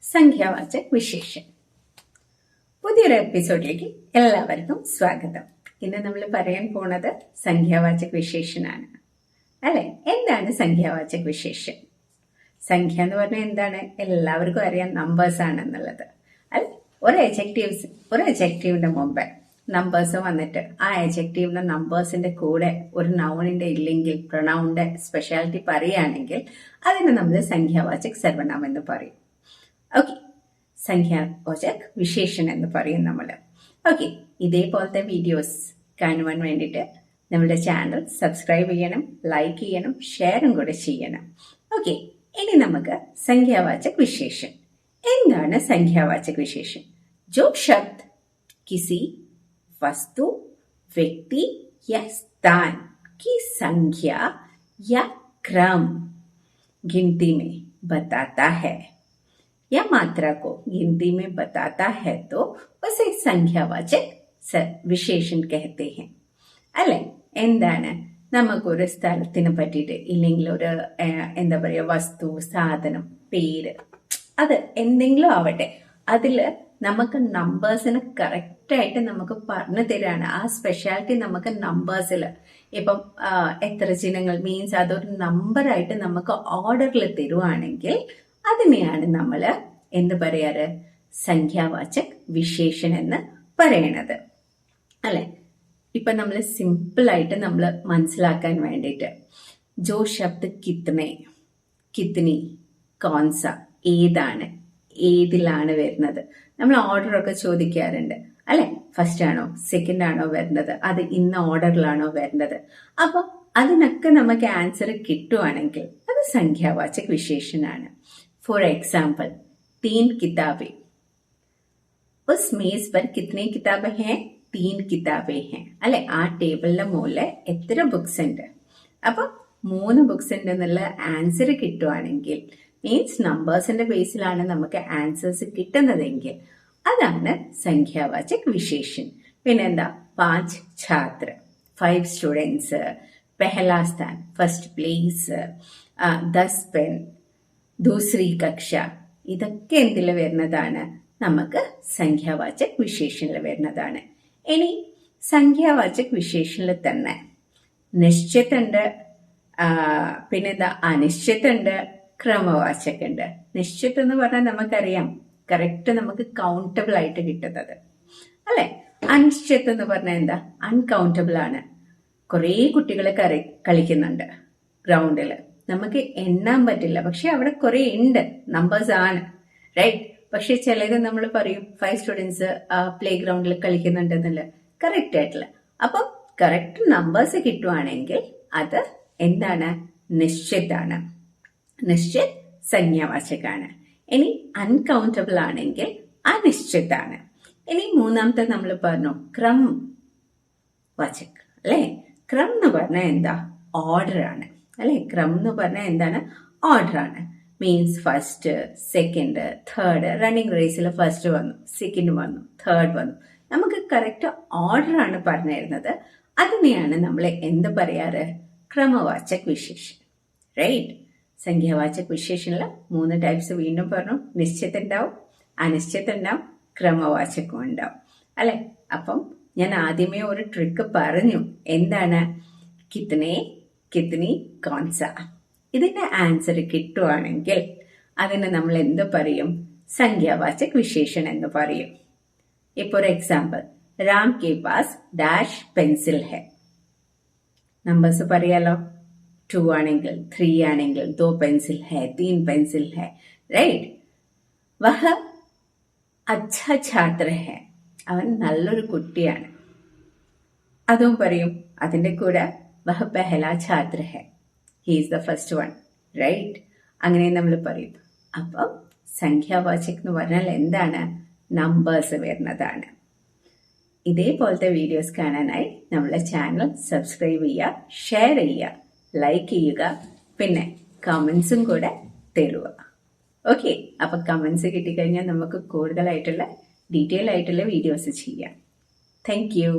സംഖ്യാവാചക വിശേഷൻ. പുതിയൊരു എപ്പിസോഡിലേക്ക് എല്ലാവർക്കും സ്വാഗതം. ഇന്ന് നമ്മൾ പറയാൻ പോണത് സംഖ്യാവാചക വിശേഷനാണ്. അല്ലെ, എന്താണ് സംഖ്യാവാചക വിശേഷൻ? സംഖ്യ എന്ന് പറഞ്ഞാൽ എന്താണ്? എല്ലാവർക്കും അറിയാം, നമ്പേഴ്സ് ആണെന്നുള്ളത്. അല്ലെ, ഒരു എജക്റ്റീവിന്റെ മുമ്പ് നമ്പേഴ്സ് വന്നിട്ട് ആ എജക്റ്റീവിന്റെ നമ്പേഴ്സിന്റെ കൂടെ ഒരു നൗണിന്റെ ഇല്ലെങ്കിൽ പ്രൊനൗണിന്റെ സ്പെഷ്യാലിറ്റി പറയുകയാണെങ്കിൽ അതിന് നമ്മൾ സംഖ്യാവാചക സർവനാമം എന്ന് പറയും. ഓക്കെ, സംഖ്യാവാചക വിശേഷൻ എന്ന് പറയും നമ്മൾ. ഓക്കെ, ഇതേപോലത്തെ വീഡിയോസ് കാണുവാൻ വേണ്ടിയിട്ട് നമ്മുടെ ചാനൽ സബ്സ്ക്രൈബ് ചെയ്യണം, ലൈക്ക് ചെയ്യണം, ഷെയറും കൂടെ ചെയ്യണം. ഓക്കെ, ഇനി നമുക്ക് സംഖ്യാവാചക വിശേഷൻ. എന്താണ് സംഖ്യാവാചക വിശേഷൻ? जो शब्द किसी वस्तु, व्यक्ति या स्थान की संख्या या क्रम गिनती में बताता है या मात्रा को गिनती में बताता है तो उसे संख्यावाचक വിശേഷൻ कहते हैं. അല്ലെ, എന്താണ്? നമുക്കൊരു സ്ഥലത്തിനെ പറ്റിയിട്ട് ഇല്ലെങ്കിൽ ഒരു എന്താ പറയുക, വസ്തു, സാധനം, പേര്, അത് എന്തെങ്കിലും ആവട്ടെ, അതില് നമുക്ക് നമ്പേഴ്സിന് കറക്റ്റ് ആയിട്ട് നമുക്ക് പറഞ്ഞു തരാണ്. ആ സ്പെഷ്യാലിറ്റി നമുക്ക് നമ്പേഴ്സിൽ ഇപ്പം എത്ര ചിഹ്നങ്ങൾ മീൻസ് അതൊരു നമ്പറായിട്ട് നമുക്ക് ഓർഡറിൽ തരുവാണെങ്കിൽ അതിനെയാണ് നമ്മൾ എന്ത് പറയാറ്? സംഖ്യാവാചക വിശേഷൻ എന്ന് പറയണത്. അല്ലെ, ഇപ്പൊ നമ്മൾ സിമ്പിൾ ആയിട്ട് നമ്മൾ മനസ്സിലാക്കാൻ വേണ്ടിയിട്ട് ജോ ശബ്ദ് കിത്നെ, കിത്നി, കോൺസ, ഏതാണ്, ഏതിലാണ് വരുന്നത്, നമ്മൾ ഓർഡർ ഒക്കെ ചോദിക്കാറുണ്ട്. അല്ലെ, ഫസ്റ്റ് ആണോ സെക്കൻഡ് ആണോ വരുന്നത്, അത് ഇന്ന ഓർഡറിലാണോ വരുന്നത്? അപ്പൊ അതിനൊക്കെ നമുക്ക് ആൻസർ കിട്ടുവാണെങ്കിൽ അത് സംഖ്യാവാചക വിശേഷനാണ്. ഫോർ എക്സാമ്പിൾ, 3 किताबें, उस मेज पर कितनी किताबें हैं? 3 किताबें हैं. അല്ലെ, ആ ടേബിളിന്റെ മുകളിൽ എത്ര ബുക്സ് ഉണ്ട്? അപ്പൊ 3 ബുക്സ് ഉണ്ട് എന്നുള്ള ആൻസർ കിട്ടുവാണെങ്കിൽ, മീൻസ് നമ്പേഴ്സിന്റെ ബേസിലാണ് നമുക്ക് ആൻസേഴ്സ് കിട്ടുന്നതെങ്കിൽ അതാണ് സംഖ്യാവാചക വിശേഷൻ. പിന്നെന്താ? 5 ഛാത്ര, 5 സ്റ്റുഡൻസ്, പെഹലാ സ്ഥാൻ, ഫസ്റ്റ് പ്ലേസ്, 10 പെൻ, ദൂസരി കക്ഷ, ഇതൊക്കെ എന്തിൽ വരുന്നതാണ്? നമുക്ക് സംഖ്യാവാചക വിശേഷനിൽ വരുന്നതാണ്. ഇനി സംഖ്യാവാചക വിശേഷനിൽ തന്നെ നിശ്ചിതുണ്ട്, പിന്നെന്താ അനിശ്ചിതുണ്ട്, ക്രമവാചകുണ്ട്. നിശ്ചിത് എന്ന് പറഞ്ഞാൽ നമുക്കറിയാം, കറക്റ്റ് നമുക്ക് കൗണ്ടബിൾ ആയിട്ട് കിട്ടുന്നത്. അല്ലെ, അനിശ്ചിത് എന്ന് പറഞ്ഞാൽ എന്താ? അൺകൗണ്ടബിൾ ആണ്. കുറെ കുട്ടികൾ കളിക്കുന്നുണ്ട് ഗ്രൗണ്ടിൽ, നമുക്ക് എണ്ണാൻ പറ്റില്ല, പക്ഷെ അവിടെ കുറെ ഉണ്ട്, നമ്പേഴ്സ് ആണ്, റൈറ്റ്? പക്ഷെ ചിലത് നമ്മൾ പറയും 5 സ്റ്റുഡൻസ് പ്ലേ ഗ്രൗണ്ടിൽ കളിക്കുന്നുണ്ടെന്നല്ല, കറക്റ്റ് ആയിട്ടില്ല. അപ്പം കറക്റ്റ് നമ്പേഴ്സ് കിട്ടുവാണെങ്കിൽ അത് എന്താണ്? നിശ്ചിതാണ്. നിശ്ചിത് സംഖ്യാവാചകാണ്. ഇനി അൺകൗണ്ടബിൾ ആണെങ്കിൽ അനിശ്ചിതാണ്. ഇനി മൂന്നാമത്തെ നമ്മൾ പറഞ്ഞു ക്രം വാചക്. അല്ലെ, ക്രം എന്ന് പറഞ്ഞാൽ എന്താ? ഓർഡർ ആണ്. അല്ലെ, ക്രം എന്ന് പറഞ്ഞാൽ എന്താണ്? ഓർഡർ ആണ്. Means first, second, third, running റേസിൽ ഫസ്റ്റ് വന്നു, സെക്കൻഡ് വന്നു, തേർഡ് വന്നു, നമുക്ക് കറക്റ്റ് ഓർഡർ ആണ് പറഞ്ഞു തരുന്നത്. അതിനെയാണ് നമ്മൾ എന്ത് പറയാറ്? ക്രമവാചക വിശേഷൻ, റൈറ്റ്? സംഖ്യാവാചക വിശേഷനിൽ 3 ടൈപ്സ് വീണ്ടും പറഞ്ഞു. നിശ്ചിത് ഉണ്ടാവും, അനിശ്ചിത് ഉണ്ടാവും, ക്രമവാചകം ഉണ്ടാവും. അല്ലെ, അപ്പം ഞാൻ ആദ്യമേ ഒരു ട്രിക്ക് പറഞ്ഞു. എന്താണ്? കിത്നെ, കിത്നി, കോൺസ. ഇതിന്റെ ആൻസർ കിട്ടുവാണെങ്കിൽ അതിനെ നമ്മൾ എന്ത് പറയും? സംഖ്യാവാചക വിശേഷൻ എന്ന് പറയും. ഇപ്പൊ ഒരു എക്സാമ്പിൾ, രാം കെ പാസ് ഡാഷ് പെൻസിൽ ഹെ. നമ്പേഴ്സ് പറയാലോ. 2 ആണെങ്കിൽ, 3 ആണെങ്കിൽ 2 പെൻസിൽ ഹെ, 3 പെൻസിൽ ഹെ, റൈറ്റ്? വഹ അച്ഛ ഛാത്ര ഹെ, അവൻ നല്ലൊരു കുട്ടിയാണ്, അതും പറയും. അതിന്റെ കൂടെ വഹ പെഹല ഛാത്ര ഹെ, he is the first one, right? അങ്ങനെ നമ്മൾ പറയും. അപ്പം സംഖ്യാവാചക് എന്ന് പറഞ്ഞാൽ എന്താണ്? നമ്പേഴ്സ് വരുന്നതാണ്. ഇതേപോലത്തെ വീഡിയോസ് കാണാനായി നമ്മളെ ചാനൽ സബ്സ്ക്രൈബ് ചെയ്യുക, ഷെയർ ചെയ്യുക, ലൈക്ക് ചെയ്യുക, പിന്നെ കമന്റ്സും കൂടെ തരുക. ഓക്കെ, അപ്പൊ കമന്റ്സ് കിട്ടിക്കഴിഞ്ഞാൽ നമുക്ക് കൂടുതലായിട്ടുള്ള ഡീറ്റെയിൽ ആയിട്ടുള്ള വീഡിയോസ് ചെയ്യാം. Thank you.